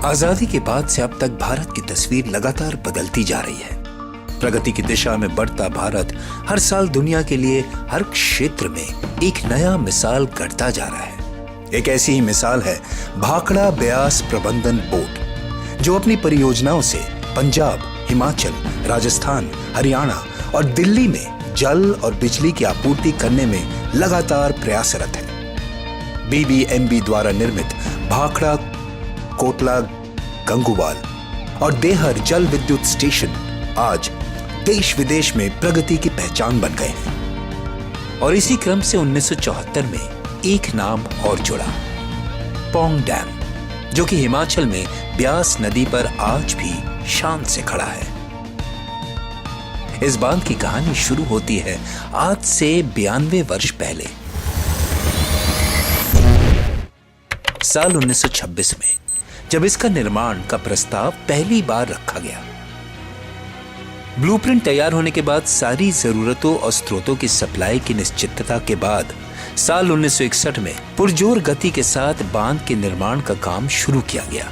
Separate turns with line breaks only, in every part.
आजादी के बाद से अब तक भारत की तस्वीर लगातार बदलती जा रही है। प्रगति की दिशा में बढ़ता भारत हर साल दुनिया के लिए हर क्षेत्र में एक नया मिसाल गढ़ता जा रहा है। एक ऐसी ही मिसाल है भाखड़ा ब्यास प्रबंधन बोर्ड, जो अपनी परियोजनाओं से पंजाब, हिमाचल, राजस्थान, हरियाणा और दिल्ली में जल और बिजली की आपूर्ति करने में लगातार प्रयासरत है। बीबीएमबी द्वारा निर्मित भाखड़ा, कोटला, गंगूवाल और देहर जल विद्युत स्टेशन आज देश विदेश में प्रगति की पहचान बन गए हैं। और इसी क्रम से 1974 में एक नाम और जुड़ा, पौंग डैम, जो कि हिमाचल में ब्यास नदी पर आज भी शान से खड़ा है। इस बांध की कहानी शुरू होती है आज से 92 वर्ष पहले, साल 1926 में, जब इसका निर्माण का प्रस्ताव पहली बार रखा गया। ब्लूप्रिंट तैयार होने के बाद सारी जरूरतों और स्रोतों की सप्लाई की निश्चितता के बाद साल 1961 में पुरजोर गति के साथ बांध के निर्माण का काम शुरू किया गया।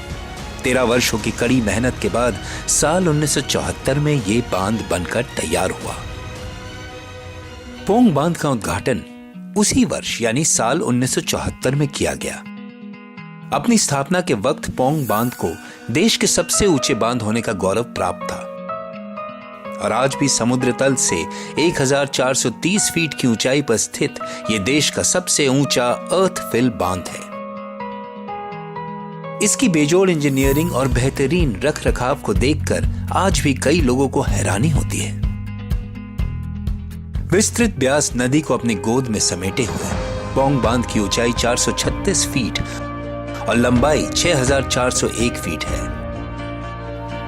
13 वर्षों की कड़ी मेहनत के बाद साल 1974 में ये बांध बनकर तैयार हुआ। पौंग बांध का उद्घाटन उसी वर्ष यानी साल 1974 में किया गया। अपनी स्थापना के वक्त पौंग बांध को देश के सबसे ऊंचे बांध होने का गौरव प्राप्त था और आज भी समुद्र तल से 1430 फीट की ऊंचाई पर स्थित यह देश का सबसे ऊंचा अर्थफिल बांध है। इसकी बेजोड़ इंजीनियरिंग और बेहतरीन रखरखाव को देखकर आज भी कई लोगों को हैरानी होती है। विस्तृत ब्यास नदी को अपनी गोद में समेटे हुए पौंग बांध की ऊंचाई 436 फीट और लंबाई 6401 फीट है।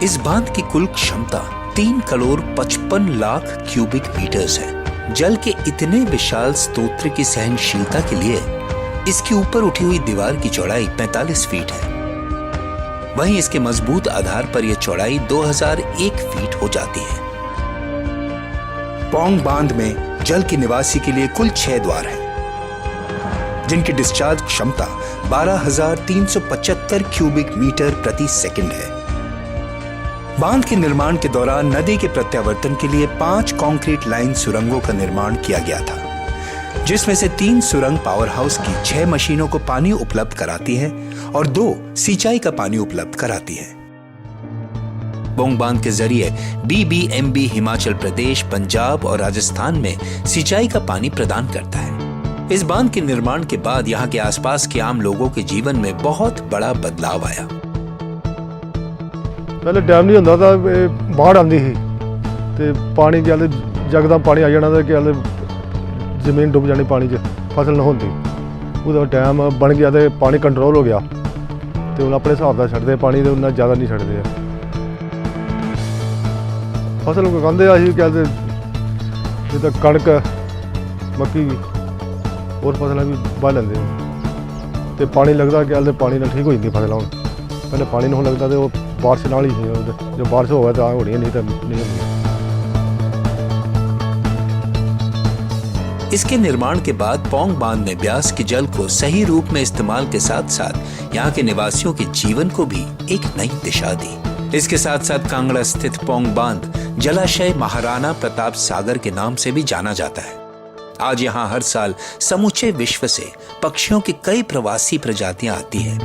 इस बांध की कुल क्षमता 3,55,00,000 क्यूबिक मीटर्स है। जल के इतने विशाल स्तोत्र की सहनशीलता के लिए इसके ऊपर उठी हुई दीवार की चौड़ाई 45 फीट है। वहीं इसके मजबूत आधार पर यह चौड़ाई 2001 फीट हो जाती है। पौंग बांध में जल की निवासी के लिए कुल 6 द्वार हैं, जिनकी डिस्चार्ज क्षमता 12,375 क्यूबिक मीटर प्रति सेकंड है। बांध के निर्माण के दौरान नदी के प्रत्यावर्तन के लिए 5 कंक्रीट लाइन सुरंगों का निर्माण किया गया था, जिसमें से 3 सुरंग पावर हाउस की 6 मशीनों को पानी उपलब्ध कराती है और 2 सिंचाई का पानी उपलब्ध कराती है। पौंग बांध के जरिए बीबीएमबी हिमाचल प्रदेश, पंजाब और राजस्थान में सिंचाई का पानी प्रदान करता है। इस बांध के निर्माण के बाद यहाँ के आसपास के आम लोगों के जीवन में बहुत बड़ा बदलाव आया।
पहले डैम नहीं होता था, बाढ़ आती थी तो पानी जल जगदम पानी आ जाना, जमीन डुब जानी पानी च, फसल ना होती। उधर डैम बन गया तो पानी कंट्रोल हो गया तो अपने हिसाब का छड्डदे पानी, तो उन्ना ज़्यादा नहीं छड्डदे। फसल उगांदे कहते जिद्दां कणक, मक्की और फसलें भी बह लेंदे तो पानी लगता क्या पानी ना ठीक हो जाती फसल। हम पहले पानी नहीं लगता तो वो बारिश नाल ही, जो बारिश होगा तो होनी, नहीं तो नहीं होनी।
इसके निर्माण के बाद पौंग बांध ने ब्यास के जल को सही रूप में इस्तेमाल के साथ साथ यहाँ के निवासियों के जीवन को भी एक नई दिशा दी। इसके साथ साथ कांगड़ा स्थित पौंग बांध जलाशय महाराणा प्रताप सागर के नाम से भी जाना जाता है। आज यहाँ हर साल समूचे विश्व से पक्षियों की कई प्रवासी प्रजातियां आती हैं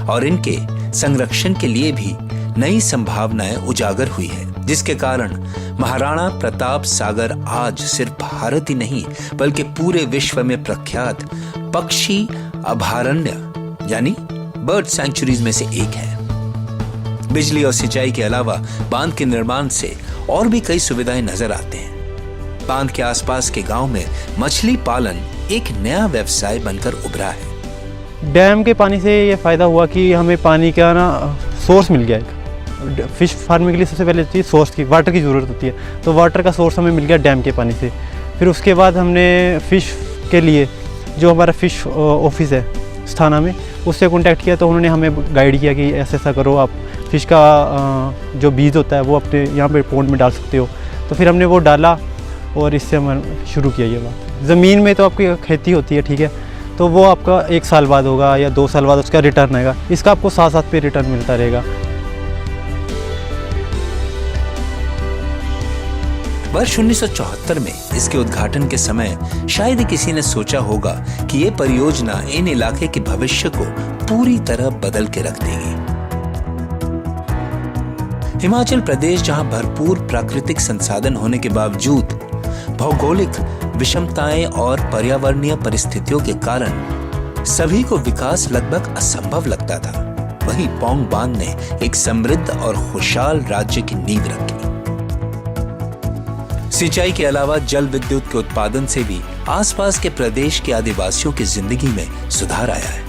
और इनके संरक्षण के लिए भी नई संभावनाएं उजागर हुई है, जिसके कारण महाराणा प्रताप सागर आज सिर्फ भारत ही नहीं बल्कि पूरे विश्व में प्रख्यात पक्षी अभयारण्य यानी बर्ड सैंक्चुरीज में से एक है। बिजली और सिंचाई के अलावा बांध के निर्माण से और भी कई सुविधाएं नजर आते हैं। बांध के आसपास के गांव में मछली पालन एक नया व्यवसाय बनकर उभरा है।
डैम के पानी से ये फ़ायदा हुआ कि हमें पानी का सोर्स मिल गया। एक फिश फार्मिंग के लिए सबसे पहले चीज़ सोर्स की, वाटर की ज़रूरत होती है, तो वाटर का सोर्स हमें मिल गया डैम के पानी से। फिर उसके बाद हमने फ़िश के लिए जो हमारा फ़िश ऑफिस है स्थाना में, उससे कॉन्टैक्ट किया तो उन्होंने हमें गाइड किया कि ऐसा करो, आप फ़िश का जो बीज होता है वो अपने यहाँ पे पॉन्ड में डाल सकते हो। तो फिर हमने वो डाला और इससे हमने शुरू किया ये बात। ज़मीन में तो आपकी खेती होती है, ठीक है, तो वो आपका 1 साल बाद होगा या 2 साल बाद उसका रिटर्न आएगा। इसका आपको साथ पे रिटर्न मिलता रहेगा।
वर्ष 1974 में इसके उद्घाटन के समय शायद ही किसी ने सोचा होगा कि ये परियोजना इन इलाके के भविष्य को पूरी तरह बदल के रख देगी। हिमाचल प्रदेश, जहां भरपूर प्राकृतिक संसाधन होने के बावजूद भौगोलिक विषमताएं और पर्यावरणीय परिस्थितियों के कारण सभी को विकास लगभग असंभव लगता था, वहीं पौंग बांध ने एक समृद्ध और खुशहाल राज्य की नींव रखी। सिंचाई के अलावा जल विद्युत के उत्पादन से भी आसपास के प्रदेश के आदिवासियों की जिंदगी में सुधार आया है।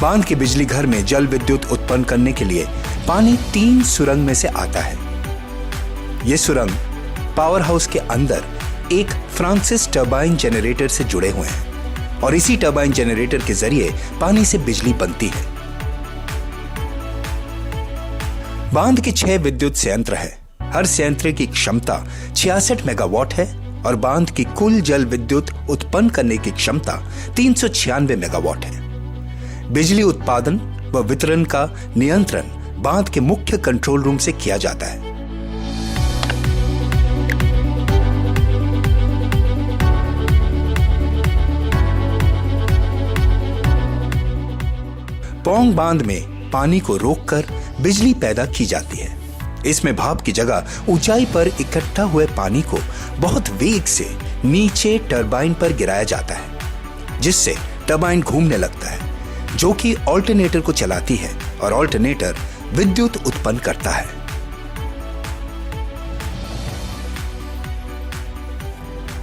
बांध के बिजली घर में जल विद्युत उत्पन्न करने के लिए पानी 3 सुरंग में से आता है। ये सुरंग पावर हाउस के अंदर एक फ्रांसिस टरबाइन जनरेटर से जुड़े हुए हैं और इसी टरबाइन जनरेटर के जरिए पानी से बिजली बनती है। बांध के 6 विद्युत संयंत्र है। हर संयंत्र की क्षमता 66 मेगावाट है और बांध की कुल जल विद्युत उत्पन्न करने की क्षमता 396 मेगावाट है। बिजली उत्पादन व वितरण का नियंत्रण बांध के मुख्य कंट्रोल रूम से किया जाता है। पौंग बांध में पानी को रोककर बिजली पैदा की जाती है। इसमें भाप की जगह ऊंचाई पर इकट्ठा हुए पानी को बहुत वेग से नीचे टरबाइन पर गिराया जाता है, जिससे टरबाइन घूमने लगता है, जो कि ऑल्टरनेटर को चलाती है और ऑल्टरनेटर विद्युत उत्पन्न करता है।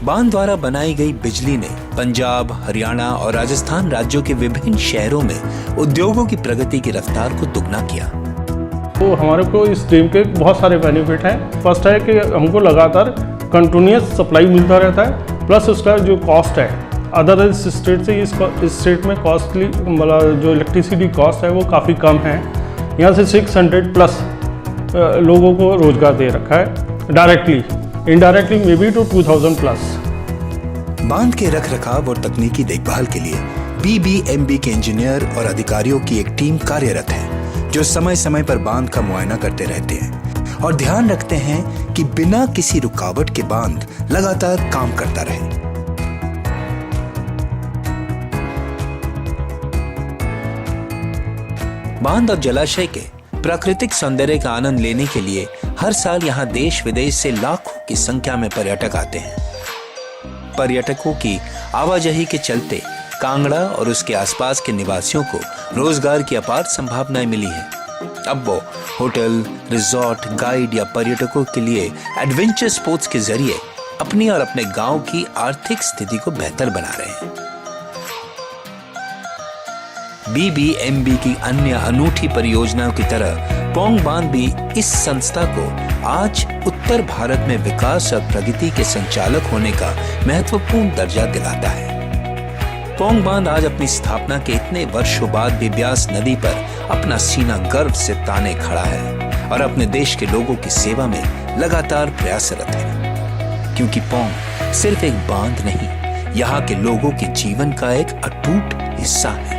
बांध द्वारा बनाई गई बिजली ने पंजाब, हरियाणा और राजस्थान राज्यों के विभिन्न शहरों में उद्योगों की प्रगति की रफ्तार को दुगना किया।
तो हमारे को इस स्कीम के बहुत सारे बेनिफिट हैं। फर्स्ट है कि हमको लगातार कंटिन्यूस सप्लाई मिलता रहता है, प्लस उसका जो कॉस्ट है अदर स्टेट से इस स्टेट में कॉस्टली मतलब जो इलेक्ट्रिसिटी कॉस्ट है वो काफ़ी कम है। यहाँ से 600 प्लस लोगों को रोजगार दे रखा है directly, indirectly maybe to 2000 plus.
बांध के रखरखाव और तकनीकी देखभाल के लिए BBMB के इंजीनियर और अधिकारियों की एक टीम कार्यरत है, जो समय समय पर बांध का मुआयना करते रहते हैं और ध्यान रखते हैं कि बिना किसी रुकावट के बांध लगातार काम करता रहे। बांध और जलाशय के प्राकृतिक सौंदर्य का आनंद लेने के लिए हर साल यहाँ देश विदेश से लाखों की संख्या में पर्यटक आते हैं। पर्यटकों की आवाजाही के चलते कांगड़ा और उसके आसपास के निवासियों को रोजगार की अपार संभावनाएं मिली हैं। अब वो होटल, रिजॉर्ट, गाइड या पर्यटकों के लिए एडवेंचर स्पोर्ट्स के जरिए अपनी और अपने गांव की आर्थिक स्थिति को बेहतर बना रहे हैं। BBMB की अन्य अनूठी परियोजनाओं की तरह पौंग बांध भी इस संस्था को आज उत्तर भारत में विकास और प्रगति के संचालक होने का महत्वपूर्ण दर्जा दिलाता है। पौंग बांध आज अपनी स्थापना के इतने वर्षों बाद भी ब्यास नदी पर अपना सीना गर्व से ताने खड़ा है और अपने देश के लोगों की सेवा में लगातार प्रयासरत है, क्योंकि पौंग सिर्फ एक बांध नहीं, यहाँ के लोगों के जीवन का एक अटूट हिस्सा है।